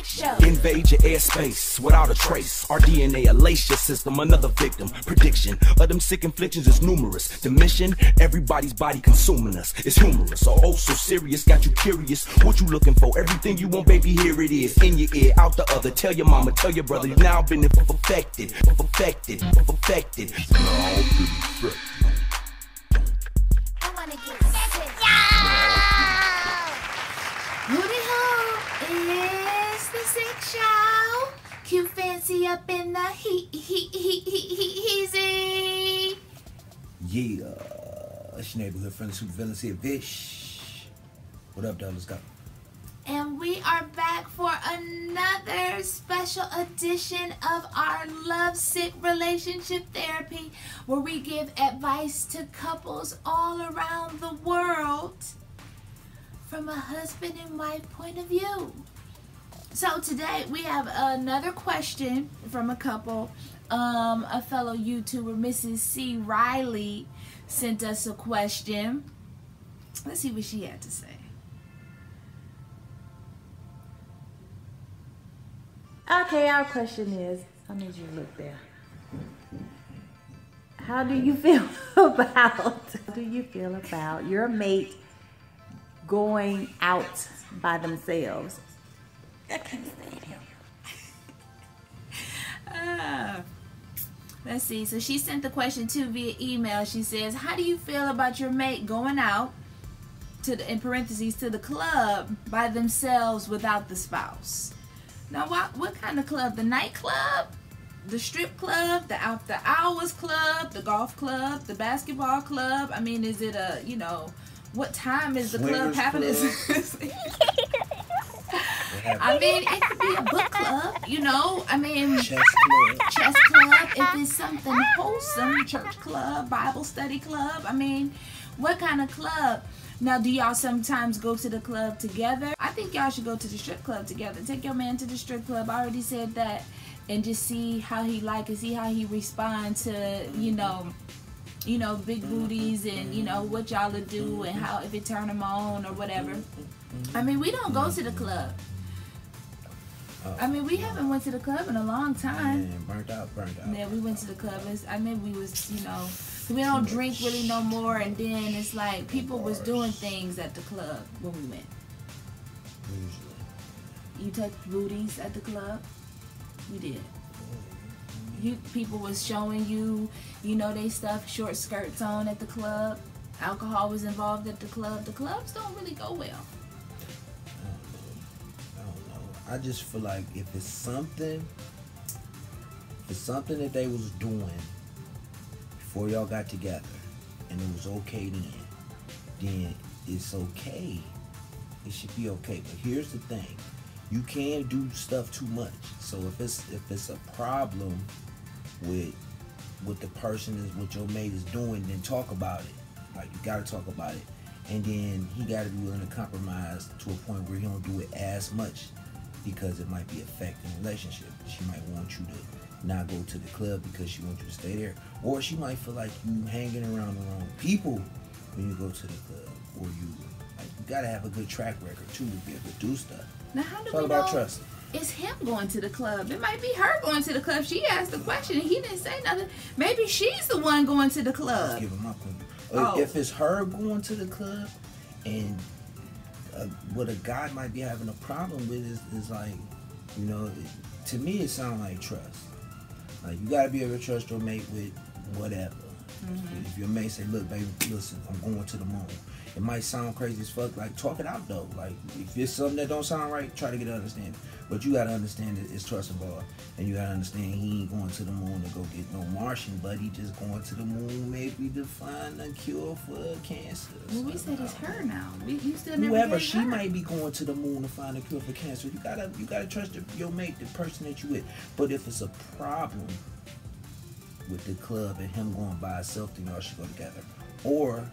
Sick Show. Invade your airspace without a trace. Our DNA lace your system, another victim. Prediction of them sick inflictions is numerous. The mission, everybody's body consuming us. It's humorous, so serious, got you curious. What you looking for? Everything you want, baby, here it is. In your ear, out the other. Tell your mama, tell your brother. You've now been perfected. I wanna get sick. Hooty ho, it's the Sick Show. Cute fancy up in the easy. Yeah, it's your neighborhood friend, super villains here, Vish. What up, dog? Let's go. And we are back for another special edition of our Love Sick Relationship Therapy, where we give advice to couples all around the world from a husband and wife point of view. So today we have another question from a couple. A fellow YouTuber, Mrs. C. Riley, sent us a question. Let's see what she had to say. Okay, our question is, I need you to look there. How do you feel about your mate going out by themselves? I can't stand him. Let's see. So she sent the question too via email. She says, how do you feel about your mate going out to the, in parentheses, to the club by themselves without the spouse? Now, what kind of club? The nightclub? The strip club? The after hours club? The golf club? The basketball club? I mean, is it a, you know, what time is the club happening? I mean, it could be a book club, you know. I mean, chess club. If it's something wholesome, church club, Bible study club. I mean, what kind of club? Now, do y'all sometimes go to the club together? I think y'all should go to the strip club together. Take your man to the strip club. I already said that. And just see how he like it, see how he responds to, you know, big booties and, you know, what y'all would do and how, if it turn him on or whatever. I mean, we don't go to the club. I mean, we haven't went to the club in a long time. Man, burnt out. Yeah, we went to the club. I mean, we was, you know, we don't drink really no more. And then it's like people was doing things at the club when we went. You took booties at the club? We did. People was showing you, you know, they stuff, short skirts on at the club. Alcohol was involved at the club. The clubs don't really go well. I just feel like if it's something that they was doing before y'all got together and it was okay then it's okay. It should be okay. But here's the thing. You can't do stuff too much. So if it's a problem with what the person is, what your mate is doing, then talk about it. Like, you gotta talk about it. And then he gotta be willing to compromise to a point where he don't do it as much, because it might be affecting the relationship. She might want you to not go to the club because she wants you to stay there. Or she might feel like you hanging around the wrong people when you go to the club. Or you gotta have a good track record too to be able to do stuff. Now, how do it's all we about know trust. It's him going to the club? It might be her going to the club. She asked the question and he didn't say nothing. Maybe she's the one going to the club. Let's give him my point. If it's her going to the club, and what a guy might be having a problem with is like, you know, to me it sounds like trust. Like, you gotta be able to trust your mate with whatever. If your mate say, look, baby, listen, I'm going to the moon. It might sound crazy as fuck. Like, talk it out though. Like, if it's something that don't sound right, try to get an understanding. But you gotta understand that it's trust involved, and you gotta understand he ain't going to the moon to go get no Martian, but he just going to the moon maybe to find a cure for cancer. Well, we said it's her now. You still never whoever gave she her. Might be going to the moon to find a cure for cancer. You gotta trust your mate, the person that you with. But if it's a problem with the club and him going by himself, then y'all should go together. Or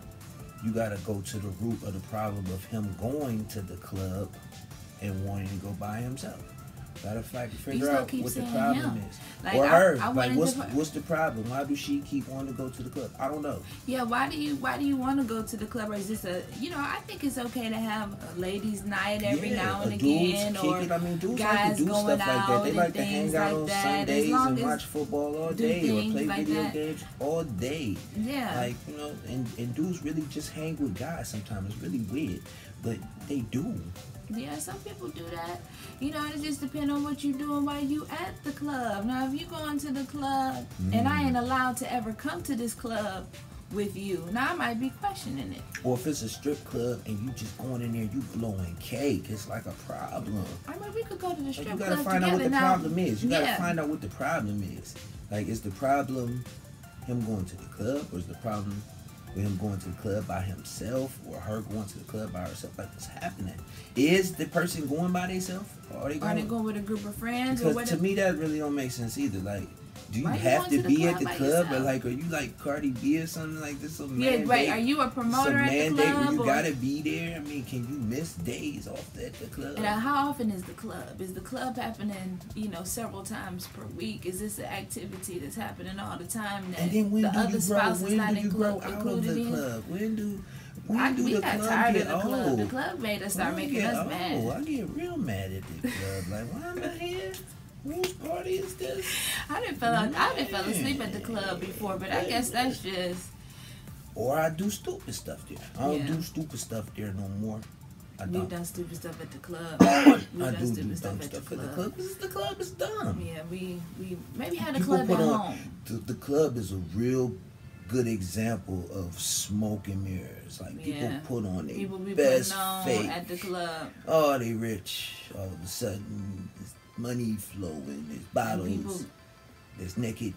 you gotta go to the root of the problem of him going to the club and wanting to go by himself. Gotta figure You still out keep what the saying problem him. is. Like, Or I her. went Like, into what's the problem? Why do she keep wanting to go to the club? I don't know. Yeah, why do you want to go to the club? Or is this a, I think it's okay to have a ladies' night every now and again, kick or it. I mean, dudes guys like to do going stuff like that. out They and like to things hang out like on that. Sundays As long and as watch football all do day, or things play like video that. games all day. Yeah. Like, and dudes really just hang with guys sometimes. It's really weird, but they do. Yeah, some people do that. It just depends on what you're doing while you at the club. Now, if you going to the club and I ain't allowed to ever come to this club with you, now I might be questioning it. Or if it's a strip club and you just going in there, you blowing cake, it's like a problem. I mean, we could go to the strip You club gotta find out what the together. problem is. You gotta Yeah. find out what the problem is. Like, is the problem him going to the club, or is the problem with him going to the club by himself, or her going to the club by herself? Like, what's happening? Is the person going by themselves, or are they going with a group of friends? Because or to me, that really don't make sense either. Like, do you Why you have going to to the be at club the by club, or yourself? like, are you like Cardi B or something like this? Are you a promoter at the mandate club? where you or- gotta be there? I mean, can you miss days off at the club? And how often is the club? Is the club happening, several times per week? Is this an activity that's happening all the time? That And then when the do other you grow? spouse is When not do you grow out of included the in? club? When do We the got club tired get of the club. old? The club made us start When making get us old? mad. I get real mad at the club. Like, why am I here? Whose party is this? I didn't fell asleep at the club before, but I guess that's just. Or I do stupid stuff there. I don't Yeah. do stupid stuff there no more. I We've don't. done stupid stuff at the club. I We've do done do stupid stuff dumb at the stuff at the club. club. Because the club is dumb. Yeah, we maybe had a People club at put on- home. The club is a real good example of smoke and mirrors. Like, people Yeah. put on their People be best putting on face. at the club. Oh, they rich. All of a sudden, there's money flowing. There's bottles. people- There's naked.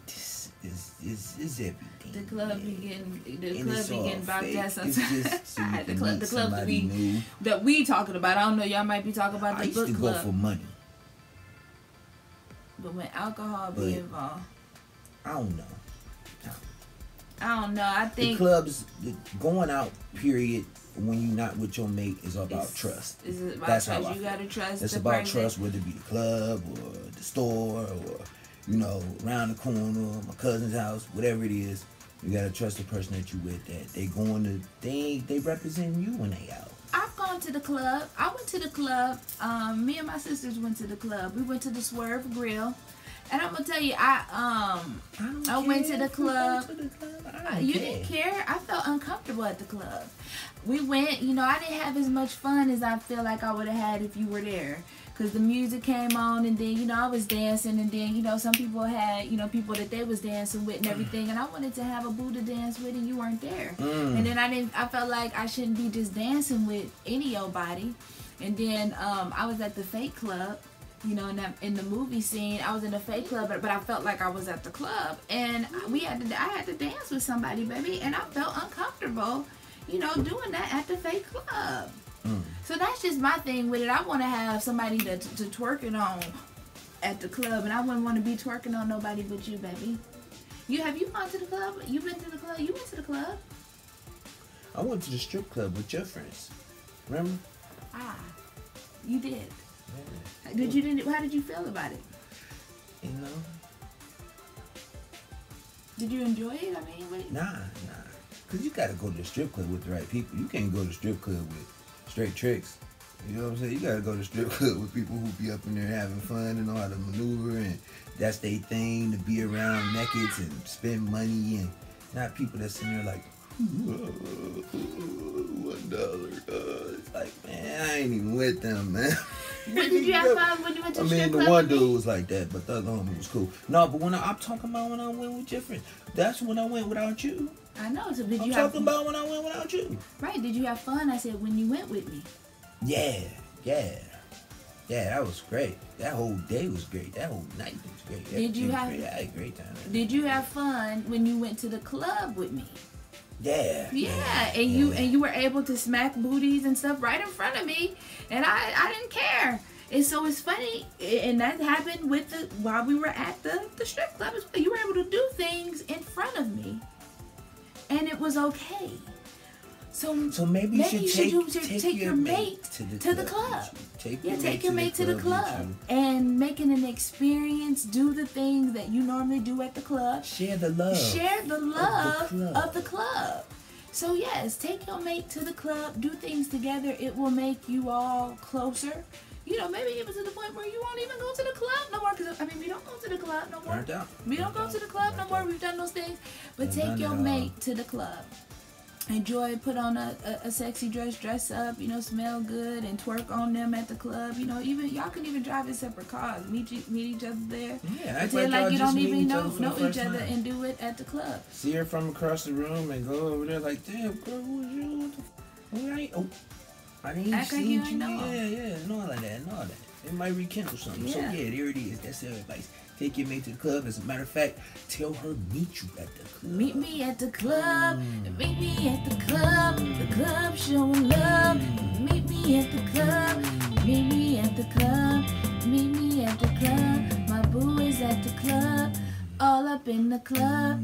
It's everything. The club be getting And it's all about fake. that It's sometimes. just so you At the can club, meet the club somebody new. that we talking about. I don't know. Y'all might be talking about I the used book to club. go for money. But when alcohol But- be involved, I don't know. I don't know. I The think clubs, going out, period, when you're not with your mate is all about it's- trust. It's about That's how trust. I You feel. gotta trust. It's the about person. trust, whether it be the club or the store or, around the corner, my cousin's house, whatever it is. You gotta trust the person that you with, that they represent you when they out. I've gone to the club. I went to the club. Me and my sisters went to the club. We went to the Swerve Grill. And I'm gonna tell you, I went to the club. You didn't care. I felt uncomfortable at the club. We went, I didn't have as much fun as I feel like I would have had if you were there. Because the music came on, and then, I was dancing, and then, some people had, people that they was dancing with and everything. And I wanted to have a boo to dance with, and you weren't there. And then I felt like I shouldn't be just dancing with any old body. And then I was at the Fake Club. In the movie scene, I was in a Fake Club, but I felt like I was at the club, and I had to dance with somebody, baby, and I felt uncomfortable, doing that at the Fake Club. So that's just my thing with it. I want to have somebody to twerk it on at the club, and I wouldn't want to be twerking on nobody but you, baby. Have you gone to the club? You been to the club? You went to the club? I went to the strip club with your friends. Remember? You did. Yeah. How did you feel about it? Did you enjoy it? I mean, Nah. Because you got to go to the strip club with the right people. You can't go to the strip club with straight tricks. You know what I'm saying? You got to go to the strip club with people who be up in there having fun and know how to maneuver, and that's their thing, to be around nakeds and spend money, and not people that's in there like, $1. It's like, man, I ain't even with them, man. But did you have fun when you went to the strip club? The one dude was like that, but the other homie was cool. No, but I'm talking about when I went with your friends. That's when I went without you. I know. So I'm talking about when I went without you. Right. Did you have fun? I said when you went with me. Yeah, that was great. That whole day was great. That whole night was great. Did you have? I had a great time. Did you have fun when you went to the club with me? Yeah. And you were able to smack booties and stuff right in front of me, and I didn't care. And so it's funny, and that happened while we were at the strip club as well. You were able to do things in front of me, and it was okay. So maybe you should take your mate to the club. Take your mate to the club and make it an experience. Do the things that you normally do at the club. Share the love. Share the love of the club. So yes, take your mate to the club. Do things together. It will make you all closer. You know, maybe even to the point where you won't even go to the club no more. Because, I mean, we don't go to the club no more. We don't go to the club no more. We've done those things. But take your mate to the club. Enjoy, put on a sexy dress up, you know, smell good, and twerk on them at the club. You know, even y'all can even drive in separate cars. Meet each other there. Yeah, pretend like you don't even know each other and do it at the club. See her from across the room and go over there like, damn, girl, who's you? I didn't see you. Yeah, and all of that, It might rekindle something. Yeah. So yeah, there it is. That's the advice. Take your mate to the club. As a matter of fact, tell her meet you at the club. Meet me at the club. Meet me at the club. The club showing love. Meet me at the club. Meet me at the club. Meet me at the club. My boo is at the club. All up in the club.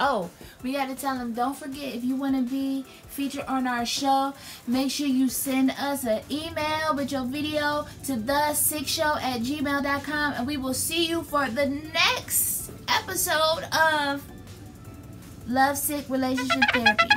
Oh, we got to tell them, don't forget, if you want to be featured on our show, make sure you send us an email with your video to thesickshow@gmail.com, and we will see you for the next episode of Love Sick Relationship Therapy.